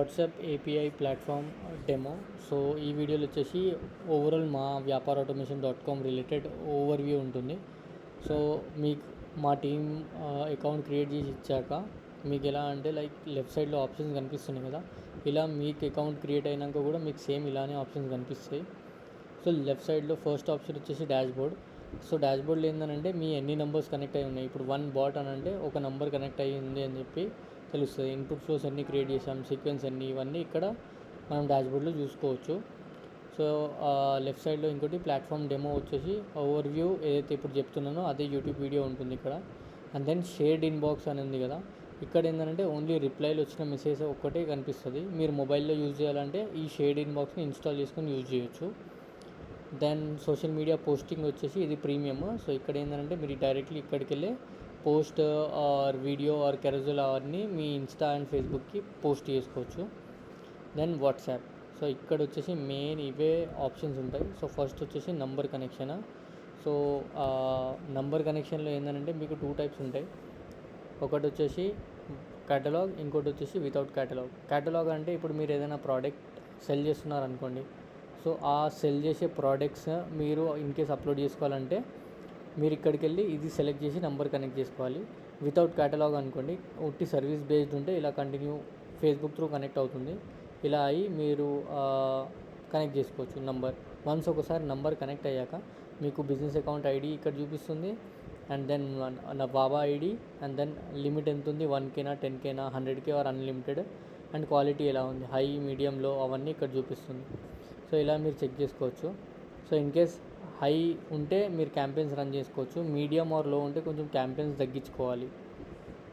WhatsApp API platform demo. So ఈ వీడియోలో వచ్చేసి ఓవరాల్ మా వ్యాపార ఆటోమేషన్ .com రిలేటెడ్ ఓవర్వ్యూ ఉంటుంది. సో మీకు మా టీం అకౌంట్ క్రియేట్ చేసి ఇచ్చాక మీకు ఎలా అంటే లైక్ లెఫ్ట్ సైడ్లో ఆప్షన్స్ కనిపిస్తున్నాయి కదా, ఇలా మీకు అకౌంట్ క్రియేట్ అయినాక కూడా మీకు సేమ్ ఇలానే ఆప్షన్స్ కనిపిస్తాయి. సో లెఫ్ట్ సైడ్లో ఫస్ట్ ఆప్షన్ వచ్చేసి డాష్ బోర్డ్. సో డాష్ బోర్డ్లో ఏంటంటే మీ ఎన్ని నెంబర్స్ కనెక్ట్ అయి ఉన్నాయి. ఇప్పుడు 1 బాట్ అని అంటే ఒక నెంబర్ కనెక్ట్ అయ్యింది అని చెప్పి తెలుస్తుంది. ఇన్పుట్ ఫ్లోస్ ఎన్ని క్రియేట్ చేసాం, సీక్వెన్స్ ఎన్ని, ఇవన్నీ ఇక్కడ మనం డాష్బోర్డ్లో చూసుకోవచ్చు. సో లెఫ్ట్ సైడ్లో ఇంకోటి ప్లాట్ఫామ్ డెమో వచ్చేసి ఓవర్వ్యూ ఏదైతే ఇప్పుడు చెప్తున్నానో అదే యూట్యూబ్ వీడియో ఉంటుంది ఇక్కడ. అండ్ దెన్ షేర్డ్ ఇన్బాక్స్ అని ఉంది కదా, ఇక్కడ ఏంటంటే ఓన్లీ రిప్లైలు వచ్చిన మెసేజ్ ఒక్కటే కనిపిస్తుంది. మీరు మొబైల్లో యూజ్ చేయాలంటే ఈ షేర్డ్ ఇన్బాక్స్ని ఇన్స్టాల్ చేసుకొని యూజ్ చేయొచ్చు. దెన్ సోషల్ మీడియా పోస్టింగ్ వచ్చేసి ఇది ప్రీమియం. సో ఇక్కడ ఏంటంటే మీరు డైరెక్ట్లీ ఇక్కడికి వెళ్ళి post or video or carousel అవన్నీ మీ ఇన్స్టా అండ్ ఫేస్బుక్కి పోస్ట్ చేసుకోవచ్చు. Then WhatsApp. సో ఇక్కడ వచ్చేసి మెయిన్ ఇవే ఆప్షన్స్ ఉంటాయి. సో ఫస్ట్ వచ్చేసి నంబర్ కనెక్షన్. సో నంబర్ కనెక్షన్లో ఏంటంటే మీకు 2 టైప్స్ ఉంటాయి. ఒకటి వచ్చేసి కేటలాగ్, ఇంకోటి వచ్చేసి వితౌట్ కేటలాగ్. కేటలాగ్ అంటే ఇప్పుడు మీరు ఏదైనా ప్రోడక్ట్ సెల్ చేస్తున్నారు అనుకోండి. సో ఆ సెల్ చేసే ప్రోడక్ట్స్ మీరు ఇన్ కేస్ అప్లోడ్ చేసుకోవాలంటే మీరు ఇక్కడికి వెళ్ళి ఇది సెలెక్ట్ చేసి నెంబర్ కనెక్ట్ చేసుకోవాలి. వితౌట్ కేటలాగ్ అనుకోండి, ఉట్టి సర్వీస్ బేస్డ్ ఉంటే ఇలా కంటిన్యూ ఫేస్బుక్ త్రూ కనెక్ట్ అవుతుంది. ఇలా అయ్యి మీరు కనెక్ట్ చేసుకోవచ్చు నంబర్. వన్స్ ఒకసారి నంబర్ కనెక్ట్ అయ్యాక మీకు బిజినెస్ అకౌంట్ ఐడి ఇక్కడ చూపిస్తుంది. అండ్ దెన్ నా బాబా ఐడి, అండ్ దెన్ లిమిట్ ఎంత ఉంది, 1K, 10K, 100K are unlimited, and quality ఎలా ఉంది, హై, మీడియం, లో, అవన్నీ ఇక్కడ చూపిస్తుంది. సో ఇలా మీరు చెక్ చేసుకోవచ్చు. సో ఇన్ కేస్ హై ఉంటే మీరు క్యాంపెయిన్స్ రన్ చేసుకోవచ్చు, మీడియం ఆర్ లో ఉంటే కొంచెం క్యాంపెయిన్స్ తగ్గించుకోవాలి.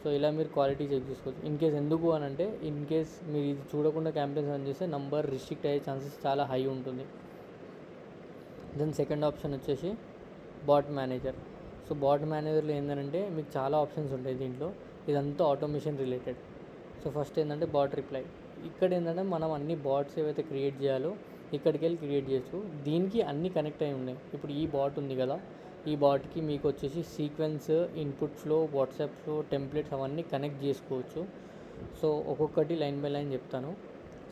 సో ఇలా మీరు క్వాలిటీ చెక్ చేసుకోవచ్చు. ఇన్ కేస్ ఎందుకు అని అంటే ఇన్ కేస్ మీరు ఇది చూడకుండా క్యాంపెయిన్స్ రన్ చేస్తే నంబర్ రిస్ట్రిక్ట్ అయ్యే ఛాన్సెస్ చాలా హై ఉంటుంది. దెన్ సెకండ్ ఆప్షన్ వచ్చేసి బాట్ మేనేజర్. సో బాట్ మేనేజర్లో ఏంటంటే మీకు చాలా ఆప్షన్స్ ఉంటాయి దీంట్లో. ఇదంతా ఆటోమేషన్ రిలేటెడ్. సో ఫస్ట్ ఏంటంటే బాట్ రిప్లై. ఇక్కడ ఏంటంటే మనం అన్ని బాట్స్ ఏవైతే క్రియేట్ చేయాలో ఇక్కడికి వెళ్ళి క్రియేట్ చేయొచ్చు. దీనికి అన్నీ కనెక్ట్ అయి ఉన్నాయి. ఇప్పుడు ఈ బాట్ ఉంది కదా, ఈ బాట్కి మీకు వచ్చేసి sequence, input flow, WhatsApp flow, templates అవన్నీ కనెక్ట్ చేసుకోవచ్చు. సో ఒక్కొక్కటి లైన్ బై లైన్ చెప్తాను.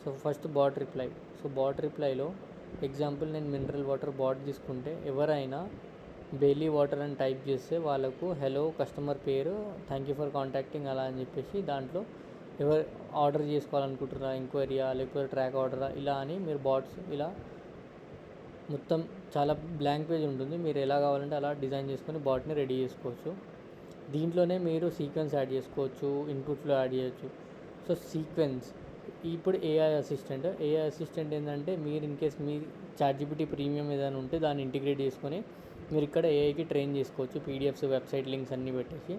So first bot reply. So bot రిప్లైలో ఎగ్జాంపుల్ నేను మినరల్ వాటర్ బాట్ తీసుకుంటే ఎవరైనా బెయిలీ వాటర్ అని టైప్ చేస్తే వాళ్ళకు హలో కస్టమర్ పేరు, థ్యాంక్ యూ ఫర్ కాంటాక్టింగ్ అలా అని చెప్పేసి దాంట్లో ఎవరు ఆర్డర్ చేసుకోవాలనుకుంటున్నారా, ఎంక్వైరీయా లేకపోతే ట్రాక్ ఆర్డరా, ఇలా అని మీరు బాట్స్ ఇలా మొత్తం చాలా బ్లాంక్ పేజ్ ఉంటుంది. మీరు ఎలా కావాలంటే అలా డిజైన్ చేసుకొని బాట్ని రెడీ చేసుకోవచ్చు. దీంట్లోనే మీరు సీక్వెన్స్ యాడ్ చేసుకోవచ్చు, ఇన్పుట్లో యాడ్ చేయొచ్చు. సో సీక్వెన్స్ ఇప్పుడు ఏఐ అసిస్టెంట్ ఏంటంటే మీరు in case me ChatGPT premium ఏదైనా ఉంటే దాన్ని ఇంటిగ్రేట్ చేసుకొని మీరు ఇక్కడ ఏఐకి ట్రైన్ చేసుకోవచ్చు. పీడిఎఫ్స్, వెబ్సైట్ లింక్స్ అన్నీ పెట్టేసి.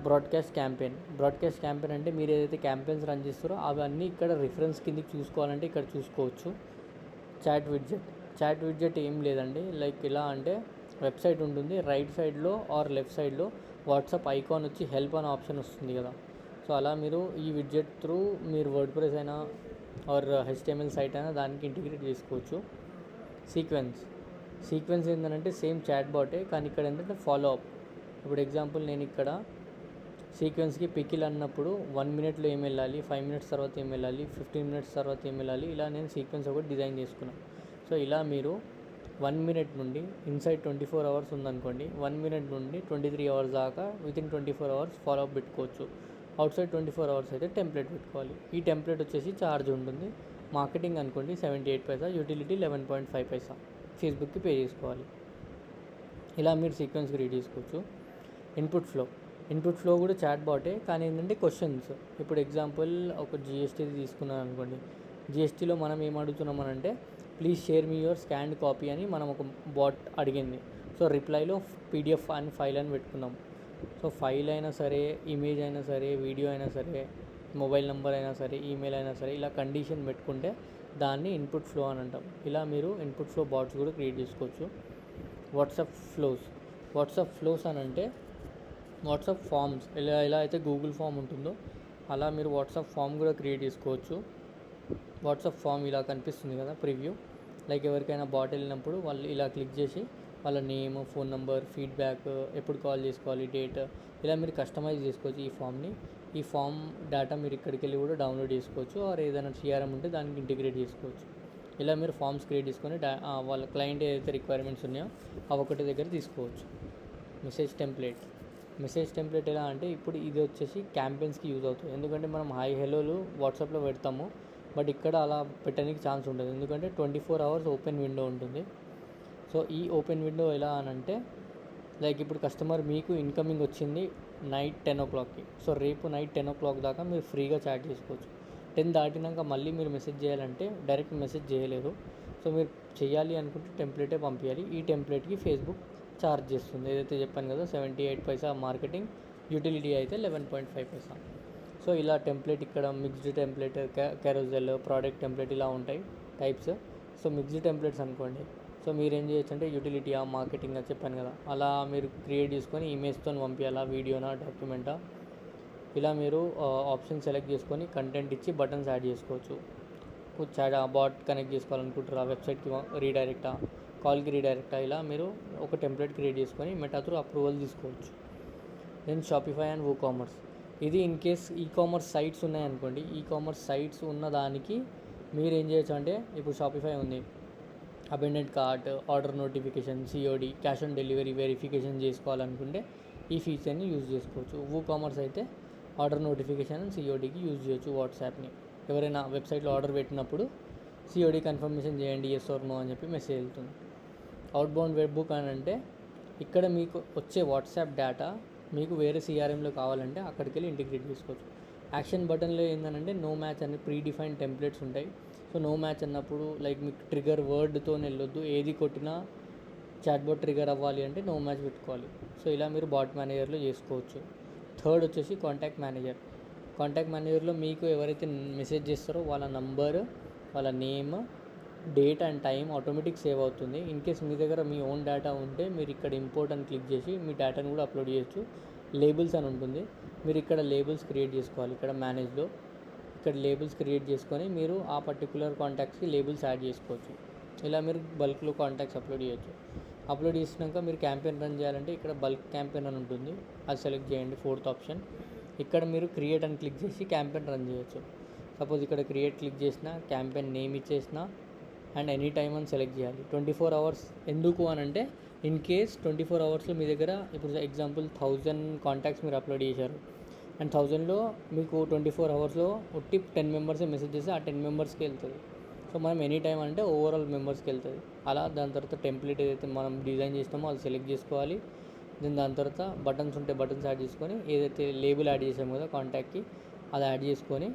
బ్రాడ్కాస్ట్ క్యాంపెయిన్ అంటే మీరు ఏదైతే క్యాంపెయిన్స్ రన్ చేస్తారో అవన్నీ ఇక్కడ రిఫరెన్స్ కిందకి చూసుకోవాలంటే ఇక్కడ చూసుకోవచ్చు. చాట్ విడ్జెట్ ఏం లేదండి, లైక్ ఎలా అంటే వెబ్సైట్ ఉంటుంది, రైట్ సైడ్లో ఆర్ లెఫ్ట్ సైడ్లో వాట్సాప్ ఐకాన్ వచ్చి హెల్ప్ అనే ఆప్షన్ వస్తుంది కదా. సో అలా మీరు ఈ విడ్జెట్ త్రూ మీరు వర్డ్ప్రెస్ అయినా ఆర్ HTML సైట్ అయినా దానికి ఇంటిగ్రేట్ చేసుకోవచ్చు. సీక్వెన్స్ ఏంటంటే సేమ్ చాట్ బాటే, కానీ ఇక్కడ ఏంటంటే ఫాలో అప్. ఇప్పుడు ఎగ్జాంపుల్ నేను ఇక్కడ సీక్వెన్స్కి పికిల్ అన్నప్పుడు 1 మినిట్లో ఏం వెళ్ళాలి, 5 మినిట్స్ తర్వాత ఏం వెళ్ళాలి, 15 మినిట్స్ తర్వాత ఏం వెళ్ళాలి, ఇలా నేను సీక్వెన్స్ ఒకటి డిజైన్ చేసుకున్నాను. సో ఇలా మీరు 1 మినిట్ నుండి ఇన్సైడ్ 24 అవర్స్ ఉందనుకోండి, 1 మినిట్ నుండి 23 అవర్స్ దాకా వితిన్ 24 అవర్స్ ఫాలో అప్ పెట్టుకోవచ్చు. అవుట్సైడ్ 24 అవర్స్ అయితే టెంప్లెట్ పెట్టుకోవాలి. ఈ టెంప్లెట్ వచ్చేసి ఛార్జ్ ఉంటుంది. మార్కెటింగ్ అనుకోండి 78 పైసా, యూటిలిటీ 11.5 పైసా, ఫేస్బుక్కి పే చేసుకోవాలి. ఇలా మీరు సీక్వెన్స్ క్రియేట్ చేసుకోవచ్చు. ఇన్పుట్ ఫ్లో కూడా చాట్ బాటే, కానీ ఏంటంటే క్వశ్చన్స్. ఇప్పుడు ఎగ్జాంపుల్ ఒక GST తీసుకున్నాను అనుకోండి. GSTలో మనం ఏం అడుగుతున్నామనంటే please share me your scanned copy అని మనం ఒక బాట్ అడిగింది. సో రిప్లైలో PDF అని ఫైల్ అని పెట్టుకున్నాం. సో ఫైల్ అయినా సరే, ఇమేజ్ అయినా సరే, వీడియో అయినా సరే, మొబైల్ నెంబర్ అయినా సరే, ఈమెయిల్ అయినా సరే, ఇలా కండిషన్ పెట్టుకుంటే దాన్ని ఇన్పుట్ ఫ్లో అని అంటాం. ఇలా మీరు ఇన్పుట్ ఫ్లో బాట్స్ కూడా క్రియేట్ చేసుకోవచ్చు. వాట్సాప్ ఫ్లోస్ అని అంటే వాట్సాప్ ఫామ్స్. ఎలా అయితే గూగుల్ ఫామ్ ఉంటుందో అలా మీరు వాట్సాప్ ఫామ్ కూడా క్రియేట్ చేసుకోవచ్చు. వాట్సాప్ ఫామ్ ఇలా కనిపిస్తుంది కదా ప్రివ్యూ. లైక్ ఎవరికైనా బాట్ వెళ్ళినప్పుడు వాళ్ళు ఇలా క్లిక్ చేసి వాళ్ళ నేమ్, ఫోన్ నెంబర్, ఫీడ్బ్యాక్, ఎప్పుడు కాల్ చేసుకోవాలి, డేట్, ఇలా మీరు కస్టమైజ్ చేసుకోవచ్చు ఈ ఫామ్ని. ఈ ఫామ్ డేటా మీరు ఇక్కడికి వెళ్ళి కూడా డౌన్లోడ్ చేసుకోవచ్చు, ఆర్ ఏదైనా సిఆర్ఎం ఉంటే దానికి ఇంటిగ్రేట్ చేసుకోవచ్చు. ఇలా మీరు ఫామ్స్ క్రియేట్ చేసుకొని వాళ్ళ క్లయింట్ ఏదైతే రిక్వైర్మెంట్స్ ఉన్నాయో అవి ఒకటి దగ్గర తీసుకోవచ్చు. మెసేజ్ టెంప్లెట్ ఎలా అంటే ఇప్పుడు ఇది వచ్చేసి క్యాంపెయిన్స్కి యూజ్ అవుతుంది. ఎందుకంటే మనం హాయ్ హెలోలు వాట్సాప్లో పెడతాము, బట్ ఇక్కడ అలా పెట్టడానికి ఛాన్స్ ఉంటుంది, ఎందుకంటే 24 hours ఓపెన్ విండో ఉంటుంది. సో ఈ ఓపెన్ విండో ఎలా అనంటే లైక్ ఇప్పుడు కస్టమర్ మీకు ఇన్కమింగ్ వచ్చింది నైట్ 10 o'clockకి. సో రేపు నైట్ 10 o'clock దాకా మీరు ఫ్రీగా చాట్ చేసుకోవచ్చు. 10 దాటినాక మళ్ళీ మీరు మెసేజ్ చేయాలంటే డైరెక్ట్ మెసేజ్ చేయలేరు. సో మీరు చేయాలి అనుకుంటే టెంప్లెటే పంపించాలి. ఈ టెంప్లెట్కి ఫేస్బుక్ ఛార్జ్ చేస్తుంది, ఏదైతే చెప్పాను కదా 78 పైసా మార్కెటింగ్, యూటిలిటీ అయితే 11.5 పైసా. సో ఇలా టెంప్లెట్ ఇక్కడ మిక్స్డ్ టెంప్లెట్, కెరోజెల్, ప్రోడక్ట్ టెంప్లెట్ ఇలా ఉంటాయి టైప్స్. సో మిక్స్డ్ టెంప్లెట్స్ అనుకోండి, సో మీరు ఏం చేయొచ్చు అంటే యూటిలిటీ మార్కెటింగ్ అని చెప్పాను కదా, అలా మీరు క్రియేట్ చేసుకొని ఇమేజ్తో పంపించాలా, వీడియోనా, డాక్యుమెంటా, ఇలా మీరు ఆప్షన్ సెలెక్ట్ చేసుకొని కంటెంట్ ఇచ్చి బటన్స్ యాడ్ చేసుకోవచ్చు. చాట్ బాట్ కనెక్ట్ చేసుకోవాలనుకుంటారా, వెబ్సైట్కి రీడైరెక్టా, కాల్కి రీడైరెక్టా, ఇలా మీరు ఒక టెంప్లెట్ క్రియేట్ చేసుకొని మెటా త్రూ అప్రూవల్ తీసుకోవచ్చు. దెన్ షాపిఫై అండ్ WooCommerce, ఇది ఇన్ కేస్ ఈకామర్స్ సైట్స్ ఉన్నాయనుకోండి, ఈకామర్స్ సైట్స్ ఉన్న దానికి మీరు ఏం చేయొచ్చు అంటే ఇప్పుడు షాపిఫై ఉంది, abundant cart, order notification, COD, cash on delivery verification చేసుకోవాలనుకుంటే ఈ ఫీచర్ని యూజ్ చేసుకోవచ్చు. WooCommerce అయితే ఆర్డర్ నోటిఫికేషన్ అండ్ CODకి యూజ్ చేయొచ్చు వాట్సాప్ని. ఎవరైనా వెబ్సైట్లో ఆర్డర్ పెట్టినప్పుడు COD కన్ఫర్మేషన్ చేయండి ఎస్ ఆర్ నో అని చెప్పి మెసేజ్ వెళ్తుంది. అవుట్బౌండ్ వెబ్ బుక్ అని అంటే ఇక్కడ మీకు వచ్చే వాట్సాప్ డేటా మీకు వేరే CRMలో కావాలంటే అక్కడికి వెళ్ళి ఇంటిగ్రేట్ చేసుకోవచ్చు. యాక్షన్ బటన్లో ఏంటంటే నో మ్యాచ్ అనే ప్రీ డిఫైన్ టెంప్లెట్స్ ఉంటాయి. సో నో మ్యాచ్ అన్నప్పుడు లైక్ మీకు ట్రిగర్ వర్డ్తో వెళ్ళొద్దు, ఏది కొట్టినా చాట్బోట్ ట్రిగర్ అవ్వాలి అంటే నో మ్యాచ్ పెట్టుకోవాలి. సో ఇలా మీరు బాట్ మేనేజర్లో చేసుకోవచ్చు. థర్డ్ వచ్చేసి కాంటాక్ట్ మేనేజర్లో మీకు ఎవరైతే మెసేజ్ చేస్తారో వాళ్ళ నంబర్, వాళ్ళ name, date and time automatic save అవుతుంది. ఇన్ కేస్ మీ దగ్గర మీ ఓన్ డేటా ఉంటే మీరు ఇక్కడ ఇంపోర్ట్ అని క్లిక్ చేసి మీ డేటాను కూడా అప్లోడ్ చేయొచ్చు. లేబుల్స్ అని ఉంటుంది, మీరు ఇక్కడ లేబుల్స్ క్రియేట్ చేసుకోవాలి. ఇక్కడ మేనేజ్లో ఇక్కడ లేబుల్స్ క్రియేట్ చేసుకొని మీరు ఆ పర్టికులర్ కాంటాక్ట్స్కి లేబుల్స్ యాడ్ చేసుకోవచ్చు. ఇలా మీరు బల్క్లో కాంటాక్ట్స్ అప్లోడ్ చేయొచ్చు. అప్లోడ్ చేసినాక మీరు క్యాంపెయిన్ రన్ చేయాలంటే ఇక్కడ బల్క్ క్యాంపెయిన్ అని ఉంటుంది, అది సెలెక్ట్ చేయండి, 4th ఆప్షన్. ఇక్కడ మీరు క్రియేట్ అని క్లిక్ చేసి క్యాంపెయిన్ రన్ చేయొచ్చు. సపోజ్ ఇక్కడ క్రియేట్ క్లిక్ చేసిన, క్యాంపెయిన్ నేమ్ ఇచ్చేసిన అండ్ ఎనీ టైమ్ అని సెలెక్ట్ చేయాలి. 24 hours ఎందుకు అని అంటే ఇన్ కేస్ 24 hours మీ దగ్గర ఇప్పుడు ఎగ్జాంపుల్ 1000 కాంటాక్ట్స్ మీరు అప్లోడ్ చేశారు అండ్ 1000లో మీకు 24 hours ఒట్టి 10 మెంబర్సే మెసేజ్ చేస్తే ఆ 10 మెంబర్స్కి వెళ్తుంది. సో మనం ఎనీ టైం అంటే ఓవరాల్ మెంబర్స్కి వెళ్తుంది. అలా దాని తర్వాత టెంప్లెట్ ఏదైతే మనం డిజైన్ చేస్తామో అది సెలెక్ట్ చేసుకోవాలి. దాని తర్వాత బటన్స్ ఉంటే బటన్స్ యాడ్ చేసుకొని, ఏదైతే లేబుల్ యాడ్ చేసాము కదా కాంటాక్ట్కి అది యాడ్ చేసుకొని,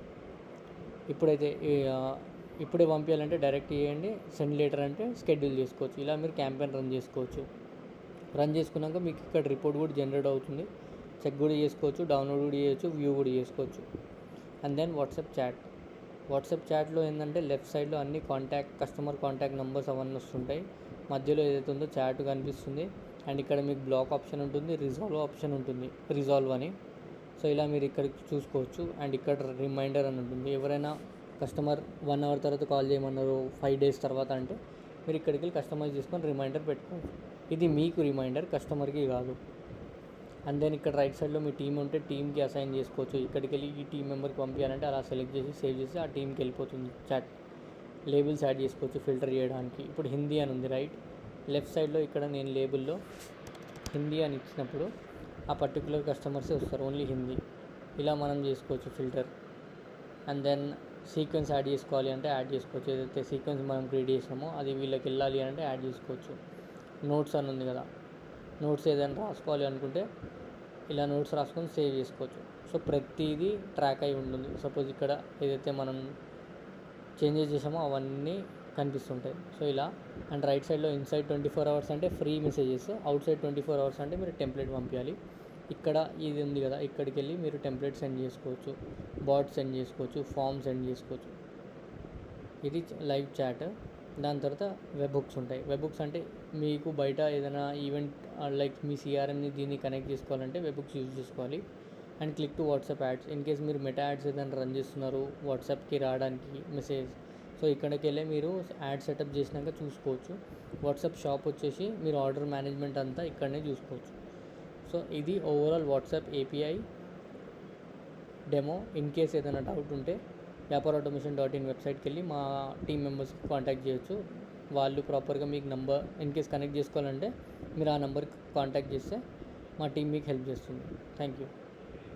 ఇప్పుడే పంపించాలంటే డైరెక్ట్ చేయండి, సెండ్ లేటర్ అంటే షెడ్యూల్ చేసుకోవచ్చు. ఇలా మీరు క్యాంపెయిన్ రన్ చేసుకోవచ్చు. రన్ చేసుకున్నాక మీకు ఇక్కడ రిపోర్ట్ కూడా జనరేట్ అవుతుంది, చెక్ కూడా చేసుకోవచ్చు, డౌన్లోడ్ కూడా చేయొచ్చు, వ్యూ కూడా చేసుకోవచ్చు. అండ్ దెన్ వాట్సాప్ చాట్లో ఏంటంటే లెఫ్ట్ సైడ్లో అన్ని కస్టమర్ కాంటాక్ట్ నెంబర్స్ అవన్నీ వస్తుంటాయి. మధ్యలో ఏదైతే ఉందో చాట్ కనిపిస్తుంది అండ్ ఇక్కడ మీకు బ్లాక్ ఆప్షన్ ఉంటుంది, రిజాల్వ్ ఆప్షన్ ఉంటుంది, రిజాల్వ్ అని. సో ఇలా మీరు ఇక్కడ చూసుకోవచ్చు. అండ్ ఇక్కడ రిమైండర్ అని ఉంటుంది, ఎవరైనా కస్టమర్ 1 hour తర్వాత కాల్ చేయమన్నారు 5 days తర్వాత అంటే మీరు ఇక్కడికి వెళ్ళి కస్టమైజ్ చేసుకొని రిమైండర్ పెట్టుకోవచ్చు. ఇది మీకు రిమైండర్, కస్టమర్కి కాదు. అండ్ దెన్ ఇక్కడ రైట్ సైడ్లో మీ టీం ఉంటే టీమ్కి అసైన్ చేసుకోవచ్చు. ఇక్కడికి వెళ్ళి ఈ టీం మెంబర్కి పంపించాలంటే అలా సెలెక్ట్ చేసి సేవ్ చేసి ఆ టీంకి వెళ్ళిపోతుంది చాట్. లేబుల్స్ యాడ్ చేసుకోవచ్చు ఫిల్టర్ చేయడానికి. ఇప్పుడు హిందీ అని ఉంది రైట్ లెఫ్ట్ సైడ్లో, ఇక్కడ నేను లేబుల్లో హిందీ అని ఇచ్చినప్పుడు ఆ పర్టికులర్ కస్టమర్సే వస్తారు, ఓన్లీ హిందీ. ఇలా మనం చేసుకోవచ్చు filter. And then sequence add చేసుకోవాలి అంటే యాడ్ చేసుకోవచ్చు, ఏదైతే సీక్వెన్స్ మనం క్రియేట్ చేసామో అది వీళ్ళకి వెళ్ళాలి అంటే యాడ్ చేసుకోవచ్చు. నోట్స్ అని ఉంది కదా, నోట్స్ ఏదైనా రాసుకోవాలి అనుకుంటే ఇలా నోట్స్ రాసుకొని సేవ్ చేసుకోవచ్చు. సో ప్రతిదీ ట్రాక్ అయి ఉంటుంది. సపోజ్ ఇక్కడ ఏదైతే మనం చేంజెస్ చేసామో అవన్నీ కనిపిస్తుంటాయి. సో ఇలా. అండ్ రైట్ సైడ్లో ఇన్సైడ్ 24 hours అంటే free messages, out side 24 hours అంటే మీరు టెంప్లెట్ పంపించాలి. ఇక్కడ ఇది ఉంది కదా, ఇక్కడికి వెళ్ళి మీరు టెంప్లెట్ సెండ్ చేసుకోవచ్చు, బాట్ సెండ్ చేసుకోవచ్చు, ఫామ్ సెండ్ చేసుకోవచ్చు. ఇది లైవ్ చాట్. దాని తర్వాత వెబ్ హుక్స్ ఉంటాయి. వెబ్ హుక్స్ అంటే మీకు బయట ఏదైనా ఈవెంట్ లైక్ మీ CRMని దీన్ని కనెక్ట్ చేసుకోవాలంటే వెబ్ హుక్స్ యూజ్ చేసుకోవాలి. And click to WhatsApp ads, in case మీరు మెటా యాడ్స్ ఏదైనా రన్ చేస్తున్నారు వాట్సాప్కి రావడానికి మెసేజ్, సో ఇక్కడికి వెళ్ళి మీరు యాడ్ సెటప్ చేసినాక చూసుకోవచ్చు. వాట్సాప్ షాప్ వచ్చేసి మీరు ఆర్డర్ మేనేజ్మెంట్ అంతా ఇక్కడనే చూసుకోవచ్చు. సో ఇది overall WhatsApp API demo. In case ఏదైనా డౌట్ ఉంటే వ్యాపార ఆటోమేషన్ .in వెబ్సైట్కి వెళ్ళి మా టీమ్ మెంబర్స్కి కాంటాక్ట్ చేయొచ్చు. వాళ్ళు ప్రాపర్గా మీకు నంబర్ ఇన్ కేస్ కనెక్ట్ చేసుకోవాలంటే మీరు ఆ నెంబర్కి కాంటాక్ట్ చేస్తే మా టీం మీకు హెల్ప్ చేస్తుంది. Thank you.